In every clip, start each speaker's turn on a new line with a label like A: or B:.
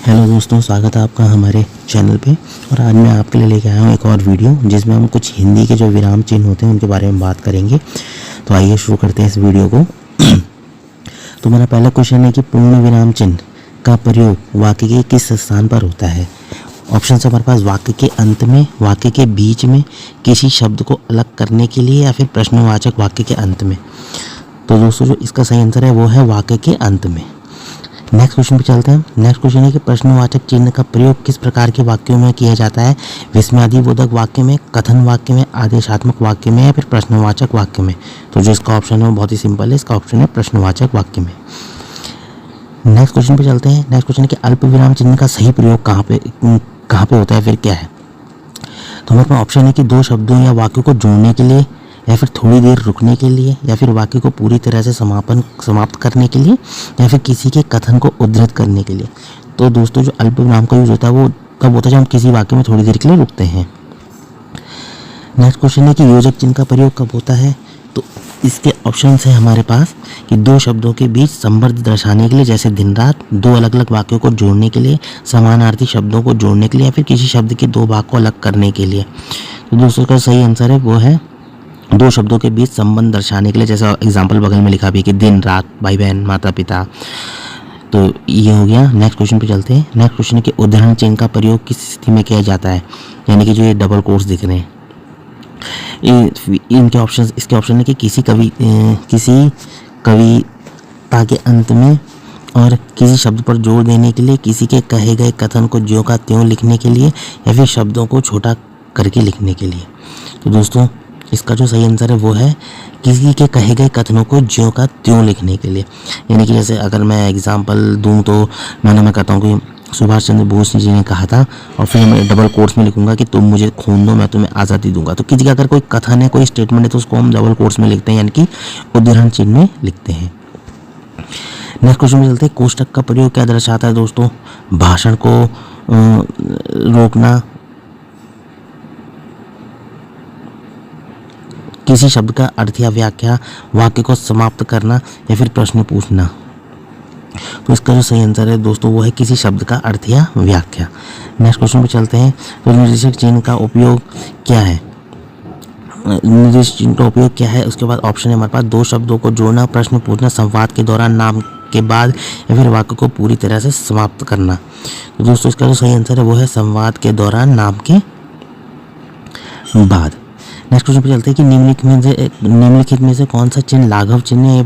A: Hello दोस्तों, स्वागत है आपका हमारे चैनल पे। और आज मैं आपके लिए लेके आया हूँ एक और वीडियो जिसमें हम कुछ हिंदी के जो विराम चिन्ह होते हैं उनके बारे में बात करेंगे। तो आइए शुरू करते हैं इस वीडियो को। तो मेरा पहला क्वेश्चन है कि पूर्ण विराम चिन्ह का प्रयोग वाक्य के किस स्थान पर होता है। ऑप्शन है हमारे पास वाक्य के अंत में, वाक्य के बीच में, किसी शब्द को अलग करने के लिए, या फिर प्रश्नवाचक वाक्य के अंत में। तो दोस्तों जो इसका सही आंसर है वो है वाक्य के अंत में। नेक्स्ट क्वेश्चन पे चलते हैं। नेक्स्ट क्वेश्चन है कि प्रश्नवाचक चिन्ह का प्रयोग किस प्रकार के वाक्यों में किया जाता है। विस्मयादिबोधक वाक्य में, कथन वाक्य में, आदेशात्मक वाक्य में, या फिर प्रश्नवाचक वाक्य में। तो जो इसका ऑप्शन है वो बहुत ही सिंपल है, इसका ऑप्शन है प्रश्नवाचक वाक्य में। नेक्स्ट क्वेश्चन पे चलते हैं। नेक्स्ट क्वेश्चन है कि अल्प विराम चिन्ह का सही प्रयोग कहाँ पे होता है, फिर क्या है। तो हमारे पास ऑप्शन है कि दो शब्दों या वाक्यों को जोड़ने के लिए, या फिर थोड़ी देर रुकने के लिए, या फिर वाक्य को पूरी तरह से समाप्त करने के लिए, या फिर किसी के कथन को उद्धृत करने के लिए। तो दोस्तों जो अल्प विराम का यूज होता है वो कब होता है, जब हम किसी वाक्य में थोड़ी देर के लिए रुकते हैं। नेक्स्ट क्वेश्चन है कि योजक चिन्ह का प्रयोग कब होता है। तो इसके ऑप्शन है हमारे पास कि दो शब्दों के बीच संबंध दर्शाने के लिए, जैसे दिन रात, दो अलग अलग वाक्यों को जोड़ने के लिए, समानार्थी शब्दों को जोड़ने के लिए, या फिर किसी शब्द के दो भाग को अलग करने के लिए। तो दोस्तों का सही आंसर है वो है दो शब्दों के बीच संबंध दर्शाने के लिए। जैसा एग्जाम्पल बगल में लिखा भी है कि दिन रात, भाई बहन, माता पिता। तो ये हो गया। नेक्स्ट क्वेश्चन पे चलते हैं। नेक्स्ट क्वेश्चन है कि उद्धरण चिन्ह का प्रयोग किस स्थिति में किया जाता है, यानी कि जो ये डबल कोट्स दिख रहे हैं इनके ऑप्शन, इसके ऑप्शन है कि किसी कविता के अंत में, और किसी शब्द पर जोर देने के लिए, किसी के कहे गए कथन को ज्यों का त्यों लिखने के लिए, या फिर शब्दों को छोटा करके लिखने के लिए। तो दोस्तों इसका जो सही आंसर है वो है किसी के कहे गए कथनों को ज्यों का त्यों लिखने के लिए। यानी कि जैसे अगर मैं एग्जांपल दूं तो मैं कहता हूं कि सुभाष चंद्र बोस जी ने कहा था, और फिर मैं डबल कोट्स में लिखूंगा कि तुम मुझे खून दो, मैं तुम्हें आज़ादी दूंगा। तो किसी का अगर कोई कथन है, कोई स्टेटमेंट है, तो उसको हम डबल कोट्स में लिखते हैं, यानी कि उद्धरण चिन्ह में लिखते हैं। नेक्स्ट क्वेश्चन में चलते हैं। कोष्टक का प्रयोग क्या दर्शाता है दोस्तों। भाषण को रोकना, किसी शब्द का अर्थ या व्याख्या, वाक्य को समाप्त करना, या फिर प्रश्न पूछना। तो इसका जो सही आंसर है दोस्तों वो है किसी शब्द का अर्थ या व्याख्या। नेक्स्ट क्वेश्चन पे चलते हैं। तो निर्देशक चिन्ह का उपयोग क्या है। निर्देशक चिन्ह का उपयोग क्या है, उसके बाद ऑप्शन है हमारे पास दो शब्दों को जोड़ना, प्रश्न पूछना, संवाद के दौरान, नाम के बाद, या फिर वाक्य को पूरी तरह से समाप्त करना। तो दोस्तों इसका जो सही आंसर है वो है संवाद के दौरान, नाम के बाद। नेक्स्ट क्वेश्चन पे चलते हैं कि निम्नलिखित में से कौन सा चिन्ह लाघव चिन्ह है।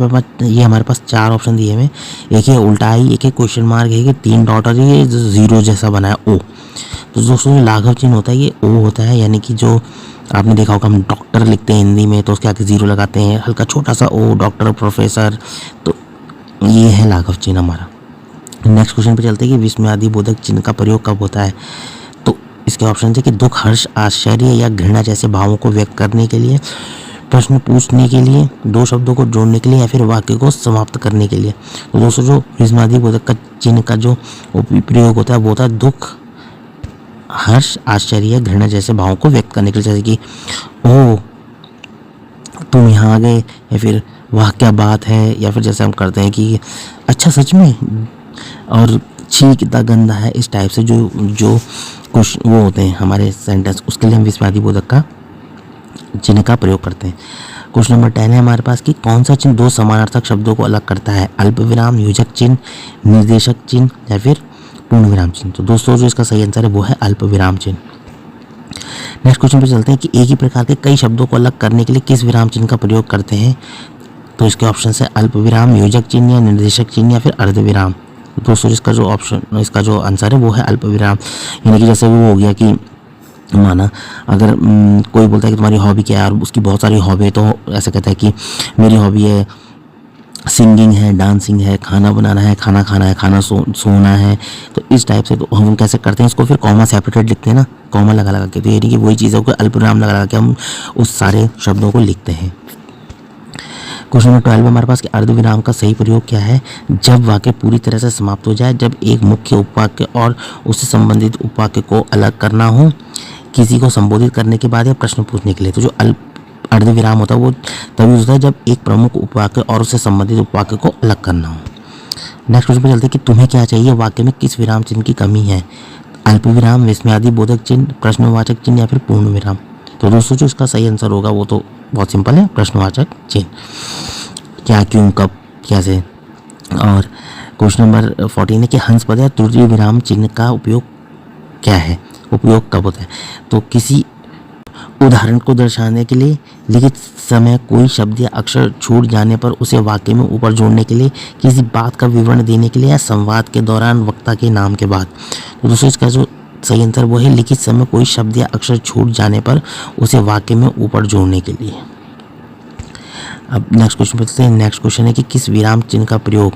A: ये हमारे पास चार ऑप्शन दिए हुए। एक है उल्टा आई, एक है क्वेश्चन मार्क, एक है तीन डॉट, और ये जीरो जैसा बना है ओ। तो दोस्तों जो लाघव चिन्ह होता है ये ओ होता है, यानी कि जो आपने देखा होगा हम डॉक्टर लिखते हैं हिंदी में तो उसके आगे जीरो लगाते हैं, हल्का छोटा सा ओ, डॉक्टर, प्रोफेसर। तो ये है लाघव चिन्ह हमारा। नेक्स्ट क्वेश्चन पे चलते हैं कि विस्मयादिबोधक चिन्ह का प्रयोग कब होता है। इसके ऑप्शन है कि दुख, हर्ष, आश्चर्य या घृणा जैसे भावों को व्यक्त करने के लिए, प्रश्न पूछने के लिए, दो शब्दों को जोड़ने के लिए, या फिर वाक्य को समाप्त करने के लिए। तो दोस्तों जो विस्मयादिबोधक का चिन्ह का जो प्रयोग होता है वो होता है दुख, हर्ष, आश्चर्य, घृणा जैसे भावों को व्यक्त करने के लिए। जैसे कि ओ तुम यहाँ आ गए, या फिर वाह क्या बात है, या फिर जैसे हम करते हैं कि अच्छा सच में, और छी कितना गंदा है। इस टाइप से जो कुछ वो होते हैं हमारे सेंटेंस, उसके लिए हम विस्मयादिबोधक का चिन्ह का प्रयोग करते हैं। क्वेश्चन नंबर 10 है हमारे पास कि कौन सा चिन्ह दो समानार्थक शब्दों को अलग करता है। अल्प विराम, योजक चिन्ह, निर्देशक चिन्ह, या फिर पूर्ण विराम चिन्ह। तो दोस्तों जो इसका सही आंसर है वो है अल्प विराम चिन्ह। नेक्स्ट क्वेश्चन पे चलते हैं कि एक ही प्रकार के कई शब्दों को अलग करने के लिए किस विराम चिन्ह का प्रयोग करते हैं। तो इसके ऑप्शन है अल्प विराम, योजक चिन्ह, या निर्देशक चिन्ह, या फिर अर्ध विराम। दोस्तों इसका जो आंसर है वो है अल्प विराम। यानी कि जैसे वो हो गया कि माना अगर कोई बोलता है कि तुम्हारी हॉबी क्या है, और उसकी बहुत सारी हॉबी है, तो ऐसा कहता है कि मेरी हॉबी है सिंगिंग है, डांसिंग है, खाना बनाना है, खाना खाना है, सोना है। तो इस टाइप से तो हम कैसे करते हैं इसको, फिर कॉमा सेपरेटेड लिखते हैं ना, कॉमा लगा के। तो यानी कि वही चीज़ है कि अल्प विराम लगा के हम उस सारे शब्दों को लिखते हैं। क्वेश्चन नंबर 12 में हमारे पास कि अर्धविराम का सही प्रयोग क्या है। जब वाक्य पूरी तरह से समाप्त हो जाए, जब एक मुख्य उपवाक्य और उससे संबंधित उपवाक्य को अलग करना हो, किसी को संबोधित करने के बाद, या प्रश्न पूछने के लिए। तो जो अर्धविराम होता है वो तभी होता है जब एक प्रमुख उपवाक्य और उससे संबंधित उपवाक्य को अलग करना हो। नेक्स्ट क्वेश्चन पे चलते हैं कि तुम्हें क्या चाहिए, वाक्य में किस विराम चिन्ह की कमी है। अल्प विराम, विस्मयादि बोधक चिन्ह, प्रश्नवाचक चिन्ह या फिर पूर्ण विराम। तो दोस्तों जो इसका सही आंसर होगा वो तो बहुत सिंपल है, प्रश्नवाचक चिन्ह। क्या, क्यों, कब, कैसे। और क्वेश्चन नंबर 14 है कि हंस पद या त्रुटि विराम चिन्ह का उपयोग क्या है, उपयोग कब होता है। तो किसी उदाहरण को दर्शाने के लिए, लिखित समय कोई शब्द या अक्षर छूट जाने पर उसे वाक्य में ऊपर जोड़ने के लिए, किसी बात का विवरण देने के लिए या संवाद के दौरान वक्ता के नाम के बाद। तो दोस्तों इसका जो सही आंसर वो है लिखित समय कोई शब्द या अक्षर छूट जाने पर उसे वाक्य में ऊपर जोड़ने के लिए। अब नेक्स्ट क्वेश्चन पे चलते हैं। नेक्स्ट क्वेश्चन है कि किस विराम चिन्ह का प्रयोग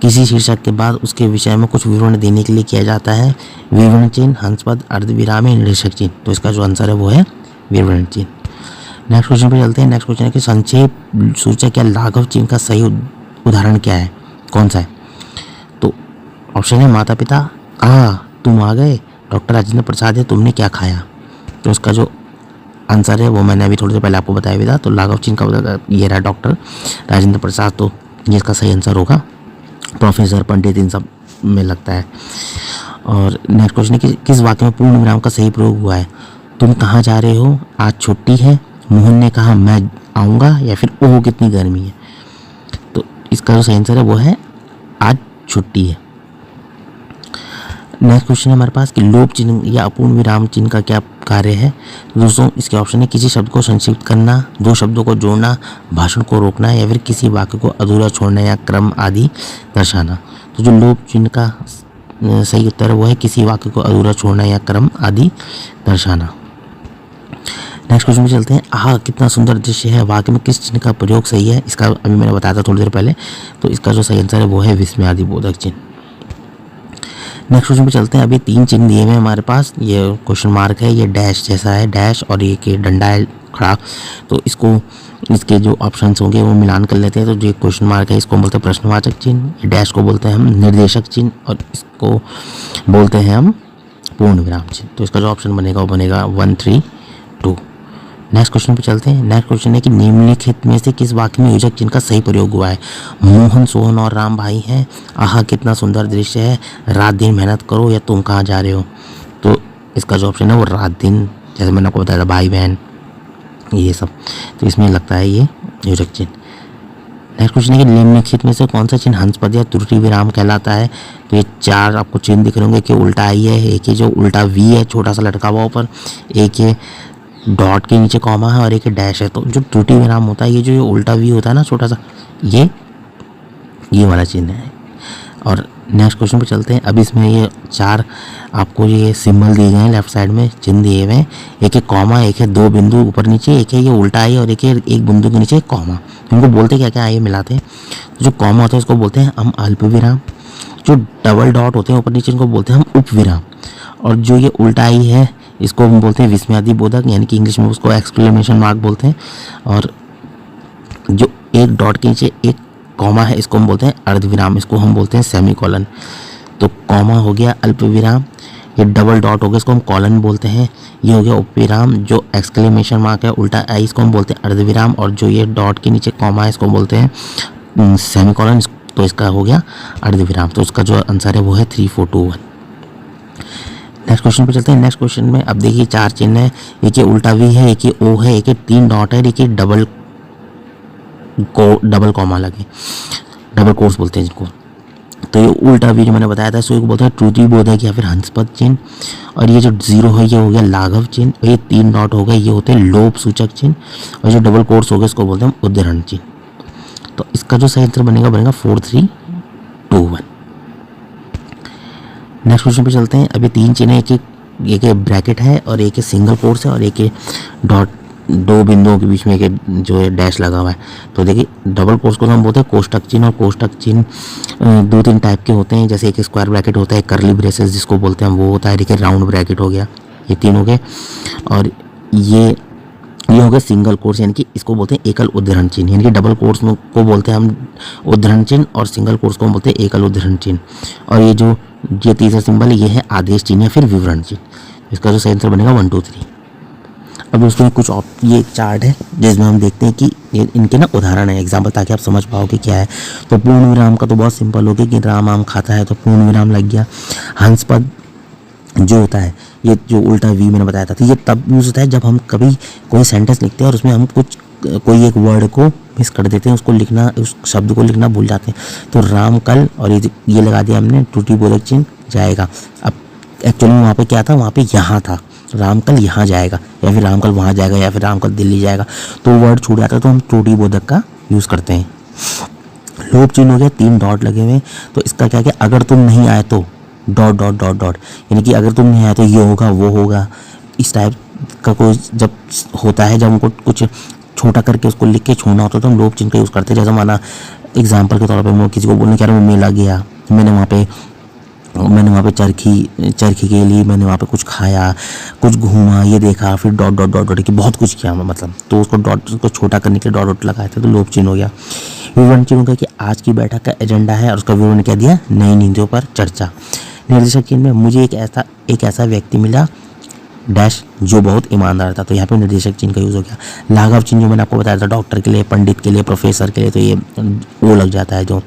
A: किसी शीर्षक के बाद उसके विषय में कुछ विवरण देने के लिए किया जाता है। विवरण चिन्ह, हंसपद, अर्धविराम या निर्देशक चिन्ह। तो इसका जो आंसर है वो है विवरण चिन्ह। नेक्स्ट क्वेश्चन पे चलते हैं। नेक्स्ट क्वेश्चन है कि संक्षेप सूचक या लाघव चिन्ह का सही उदाहरण क्या है, कौन सा है। तो ऑप्शन है माता पिता, तुम आ गए, डॉक्टर राजेंद्र प्रसाद है, तुमने क्या खाया। तो इसका जो आंसर है वो मैंने अभी थोड़ी देर पहले आपको बताया भी था। तो लाघव चिन्ह का ये रहा डॉक्टर राजेंद्र प्रसाद, तो ये इसका सही आंसर होगा। प्रोफेसर, पंडित, इन सब में लगता है। और नेक्स्ट क्वेश्चन है कि किस वाक्य में पूर्ण विराम का सही प्रयोग हुआ है। तुम कहाँ जा रहे हो, आज छुट्टी है, मोहन ने कहा मैं आऊँगा, या फिर ओह कितनी गर्मी है। तो इसका जो सही आंसर है वो है आज छुट्टी है। नेक्स्ट क्वेश्चन है हमारे पास कि लोप चिन्ह या अपूर्ण विराम चिन्ह का क्या कार्य है। तो दोस्तों इसके ऑप्शन है किसी शब्द को संक्षिप्त करना, दो शब्दों को जोड़ना, भाषण को रोकना, या फिर किसी वाक्य को अधूरा छोड़ना या क्रम आदि दर्शाना। तो जो लोप चिन्ह का सही उत्तर है वो है किसी वाक्य को अधूरा छोड़ना या क्रम आदि दर्शाना। नेक्स्ट क्वेश्चन में चलते हैं। कितना सुंदर दृश्य है, वाक्य में किस चिन्ह का प्रयोग सही है। इसका अभी मैंने बताया था थोड़ी देर पहले। तो इसका जो सही आंसर है वो है विस्मयादि बोधक चिन्ह। नेक्स्ट क्वेश्चन पे चलते हैं। अभी 3 चिन्ह दिए हुए हैं हमारे पास। ये क्वेश्चन मार्क है, ये डैश जैसा है, डैश, और ये के डंडा है खड़ा। तो इसके जो ऑप्शन होंगे वो मिलान कर लेते हैं। तो जो क्वेश्चन मार्क है इसको बोलते हैं प्रश्नवाचक चिन्ह, ये डैश को बोलते हैं हम निर्देशक चिन्ह, और इसको बोलते हैं हम पूर्ण विराम चिन्ह। तो इसका जो ऑप्शन बनेगा वो बनेगा 1, 3, 2। नेक्स्ट क्वेश्चन पे चलते हैं। नेक्स्ट क्वेश्चन है कि निम्नलिखित में से किस वाक्य में योजक चिन्ह का सही प्रयोग हुआ है। मोहन, सोहन और राम भाई हैं, कितना सुंदर दृश्य है, रात दिन मेहनत करो, या तुम कहाँ जा रहे हो। तो इसका जो ऑप्शन है वो रात दिन, जैसे मैंने आपको बताया था, भाई बहन ये सब। तो इसमें लगता है ये योजक चिन्ह। नेक्स्ट क्वेश्चन है कि निम्नलिखित में से कौन सा चिन्ह हंस पद या त्रुटि विराम कहलाता है। तो ये 4 आपको चिन्ह दिख रहे होंगे कि उल्टा आई है, एक ये जो उल्टा वी है छोटा सा लटका हुआ ऊपर, एक ये डॉट के नीचे कॉमा है, और एक डैश है। तो जो त्रुटि विराम होता है, ये जो उल्टा वी होता है ना छोटा सा, ये वाला चिन्ह है। और नेक्स्ट क्वेश्चन पे चलते हैं। अब इसमें ये 4 आपको ये सिंबल दिए गए हैं, लेफ्ट साइड में चिन्ह दिए हुए हैं। एक है कॉमा, एक है 2 बिंदु ऊपर नीचे, एक है ये उल्टा आई, और एक है 1 बिंदु के नीचे कॉमा। इनको बोलते क्या क्या है ये मिलाते हैं। तो जो कॉमा होता है इसको बोलते हैं हम अल्प विराम, जो डबल डॉट होते हैं ऊपर नीचे इनको बोलते हैं हम उप विराम, और जो ये उल्टा आई है इसको हम बोलते हैं विस्मयादि बोधक, यानी कि इंग्लिश में उसको एक्सक्लेमेशन मार्क बोलते हैं। और जो एक डॉट के नीचे एक कॉमा है इसको हम बोलते हैं अर्धविराम, इसको हम बोलते हैं सेमीकोलन। तो कॉमा हो गया अल्प विराम, ये डबल डॉट हो गया इसको हम कॉलन बोलते हैं, ये हो गया उपविराम, जो एक्सक्लेमेशन मार्क है उल्टा आई इसको हम बोलते हैं अर्धविराम, और जो ये डॉट के नीचे कॉमा है इसको बोलते हैं सेमीकोलन। तो इसका हो गया अर्धविराम। तो इसका जो आंसर है वो है 3, 4, 2, 1। नेक्स्ट क्वेश्चन पे चलते हैं। नेक्स्ट क्वेश्चन में अब देखिए 4 चिन्ह है, एक ये उल्टा वी है, एक ये ओ है, एक ये 3 डॉट है, एक ये डबल कॉमा लगे, डबल कोर्स बोलते हैं जिनको। तो ये उल्टा वी जो मैंने बताया था इसको बोलते हैं त्रुटि बोधक या फिर हंसपद चिन्ह, और ये जो 0 है ये हो गया लाघव चिन्ह, और ये 3 डॉट हो गए ये होते हैं लोप सूचक चिन्ह, और जो डबल कोर्स हो गया इसको बोलते हैं उद्धरण चिन्ह। तो इसका जो सही आंसर बनेगा 4, 3, 2, 1। नेक्स्ट क्वेश्चन पे चलते हैं। अभी 3 चिन्ह, एक ब्रैकेट है, और एक सिंगल कोर्स है, और एक डॉट 2 बिंदुओं के बीच में एक जो है डैश लगा हुआ है। तो देखिए डबल कोर्स को हम बोलते हैं कोष्टक चिन्ह, और कोष्टक चिन्ह 2-3 टाइप के होते हैं, जैसे एक स्क्वायर ब्रैकेट होता है, कर्ली ब्रेसेस जिसको बोलते हैं वो होता है, देखिए राउंड ब्रैकेट हो गया, ये 3 हो गए। और ये हो गया सिंगल कोर्स, यानी कि इसको बोलते हैं एकल उद्धरण चिन्ह, यानी कि डबल कोर्स को बोलते हैं हम उद्धरण चिन्ह, और सिंगल कोर्स को हम बोलते हैं एकल उद्धरण चिन्ह। और ये तीसरा सिंबल ये है आदेश चिन्ह या फिर विवरण चिन्ह। इसका जो सही आंसर बनेगा 1, 2, 3। अब दोस्तों ये एक चार्ट है जिसमें हम देखते हैं कि ये इनके ना उदाहरण है, एग्जाम्पल, ताकि आप समझ पाओ कि क्या है। तो पूर्ण विराम का तो बहुत सिंपल हो गया कि राम आम खाता है तो पूर्ण विराम लग गया। हंस पद जो होता है, ये जो उल्टा वी मैंने बताया था, तो ये तब यूज़ होता है जब हम कभी कोई सेंटेंस लिखते हैं और उसमें हम कोई एक वर्ड को मिस कर देते हैं, उसको लिखना, उस शब्द को लिखना भूल जाते हैं। तो राम कल, और ये लगा दिया हमने त्रुटि बोधक चिन्ह जाएगा। अब एक्चुअली वहाँ पे क्या था, वहाँ पे यहाँ था, राम कल यहाँ जाएगा, या फिर राम कल वहाँ जाएगा, या फिर राम कल दिल्ली जाएगा, तो वर्ड छूट जाता है, तो हम त्रुटि बोधक का यूज़ करते हैं। लोप चिन्ह हो गया, 3 डॉट लगे हुए, तो इसका क्या, अगर तुम नहीं आए तो डॉट डॉट डॉट डॉट, यानी कि अगर तुम नहीं आए तो ये होगा वो होगा, इस टाइप का कोई जब होता है, जब हमको कुछ छोटा करके उसको लिख के छोड़ना होता है तो हम लोप चिन्ह का यूज़ करते हैं। जैसे माना एग्जाम्पल के तौर पर मैं किसी को बोलने, क्या मैं मेला गया, मैंने वहाँ पे चरखी के लिए मैंने वहाँ पे कुछ खाया, कुछ घूमा, ये देखा, फिर डॉट डॉट डॉट डॉट कि बहुत कुछ किया मैं, मतलब, तो उसको डॉट को छोटा करने के लिए डॉट डॉट लगाया था, तो लोप चिन्ह हो गया। विवरण चिन्ह होगा कि आज की बैठक का एजेंडा है और उसका विवरण क्या दिया, नई नीतियों पर चर्चा। निर्देशक चिन्ह में मुझे एक ऐसा व्यक्ति मिला डैश जो बहुत ईमानदार था, तो यहाँ पे निर्देशक चिन्ह का यूज़ हो गया। लाघव चिन्ह जो मैंने आपको बताया था, डॉक्टर के लिए, पंडित के लिए, प्रोफेसर के लिए, तो ये वो लग जाता है। जो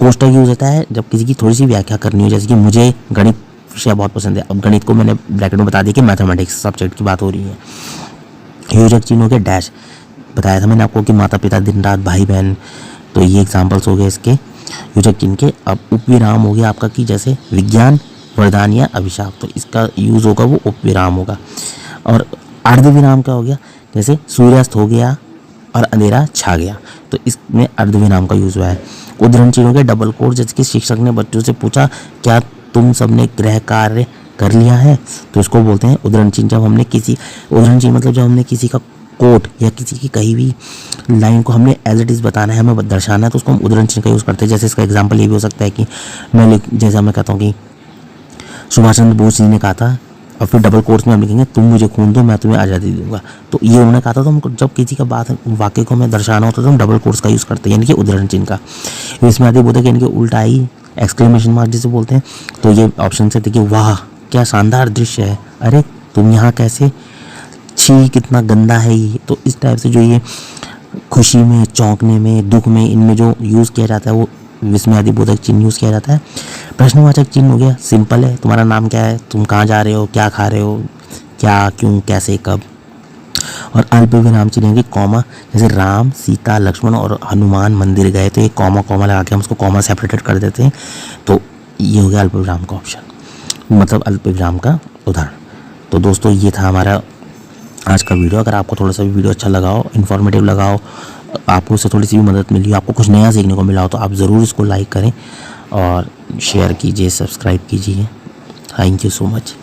A: कोष्टक यूज़ होता है जब किसी की थोड़ी सी व्याख्या करनी हो, जैसे कि मुझे गणित विषय बहुत पसंद है, अब गणित को मैंने ब्रैकेट में बता दिया कि मैथमेटिक्स सब्जेक्ट की बात हो रही है। योजक चिन्ह हो गया डैश, बताया था मैंने आपको कि माता पिता, दिन रात, भाई बहन, तो ये एग्जाम्पल्स हो गए इसके योजक चिन्ह के। अब उपविराम हो गया आपका कि जैसे विज्ञान, वरदान या अभिशाप, तो इसका यूज़ होगा वो उपविराम होगा। और अर्धविराम क्या हो गया, जैसे सूर्यास्त हो गया और अंधेरा छा गया, तो इसमें अर्धविराम का यूज़ हुआ है। उद्धरण चिन्ह हो गया डबल कोट, जैसे कि शिक्षक ने बच्चों से पूछा क्या तुम सबने गृह कार्य कर लिया है, तो इसको बोलते हैं उद्धरण चिन्ह। जब हमने उद्धरण चिन्ह मतलब जब हमने किसी का कोट या किसी की कही हुई लाइन को हमने एज इट इज़ बताना है, हमें दर्शाना है, तो उसको हम उद्धरण चिन्ह का यूज़ करते हैं। जैसे इसका एग्जाम्पल ये भी हो सकता है कि जैसा मैं कहता हूँ कि सुभाष चंद्र बोस जी ने कहा था, और फिर डबल कोट्स में हम लिखेंगे तुम मुझे खून दो मैं तुम्हें आज़ादी दूंगा, तो ये उन्होंने कहा था। तो हमको जब किसी का बात वाक्य को हमें दर्शाना होता है तो हम डबल कोट्स का यूज़ करते हैं, यानी कि उद्धरण चिन्ह का। इसमें आदि बोलते हैं यानी कि उल्टाई, एक्सक्लेमेशन मार्क जिसे बोलते हैं, तो ये ऑप्शन से देखिए, वाह क्या शानदार दृश्य है, अरे तुम यहाँ कैसे, छी कितना गंदा है ये, तो इस टाइप से जो ये खुशी में, चौंकने में, दुख में, इनमें जो यूज़ किया जाता है वो विस्मयादिबोधक चिन्ह यूज़ किया जाता है। प्रश्नवाचक चिन्ह हो गया, सिंपल है, तुम्हारा नाम क्या है, तुम कहाँ जा रहे हो, क्या खा रहे हो, क्या, क्यों, कैसे, कब। और अल्प विराम चिन्ह होंगे कॉमा, जैसे राम, सीता, लक्ष्मण और हनुमान मंदिर गए, तो ये कॉमा लगा के हम उसको कॉमा सेपरेटेड कर देते हैं, तो ये हो गया अल्प विराम का ऑप्शन, मतलब अल्प विराम का उदाहरण। तो दोस्तों ये था हमारा आज का वीडियो। अगर आपको थोड़ा सा भी वीडियो अच्छा लगा हो, इन्फॉर्मेटिव लगा हो, आपको उससे थोड़ी सी भी मदद मिली हो, आपको कुछ नया सीखने को मिला हो, तो आप ज़रूर इसको लाइक करें और शेयर कीजिए, सब्सक्राइब कीजिए। Thank you so much.